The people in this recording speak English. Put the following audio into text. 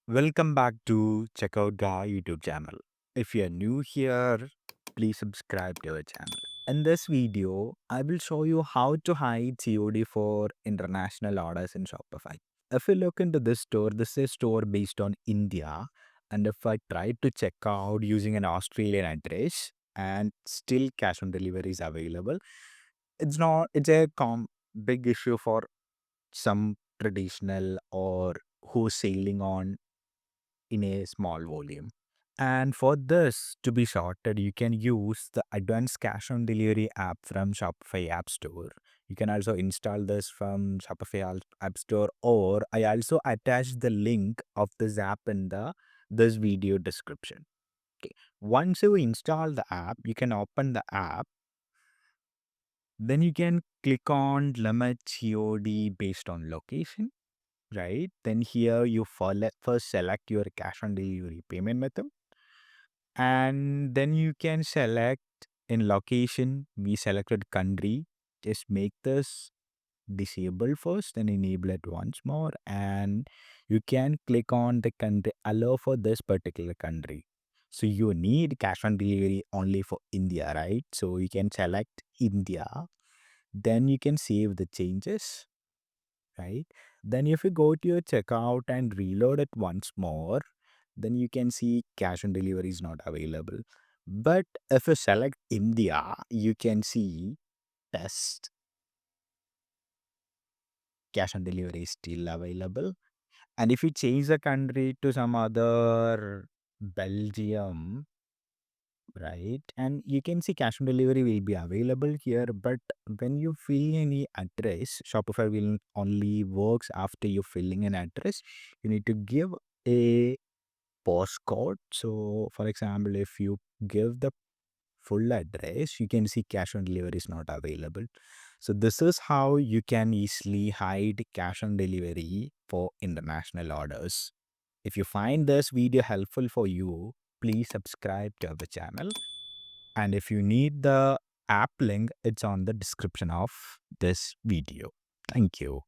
Welcome back to Checkout Guy YouTube channel. If you're new here, please subscribe to our channel. In this video, I will show you how to hide COD for international orders in Shopify. If you look into this is a store based on India. And if I try to check out using an Australian address and still cash on delivery is available, it's a big issue for some traditional or who's sailing on in a small volume. And for this to be sorted, you can use the Advanced Cash on Delivery app from Shopify App Store. You can also install this from Shopify App Store, or I also attach the link of this app in the this video description. Okay. Once you install the app, you can open the app. Then you can click on Limit COD based on location, right? Then here you first select your cash on delivery payment method, and then you can select in location. We selected country. Just make this disable first and enable it once more, and you can click on the country allow for this particular country. So you need cash on delivery only for India, right? So you can select India. Then you can save the changes, right? Then if you go to your checkout and reload it once more, then you can see cash on delivery is not available. But if you select India, you can see test cash on delivery is still available. And if you change the country to some other Belgium, right, and you can see cash on delivery will be available here. But when you fill any address, Shopify will only works after you filling an address. You need to give a postcode. So for example, if you give the full address, you can see cash on delivery is not available. So this is how you can easily hide cash on delivery for international orders. If you find this video helpful for you, please subscribe to our channel. And if you need the app link, it's on the description of this video. Thank you.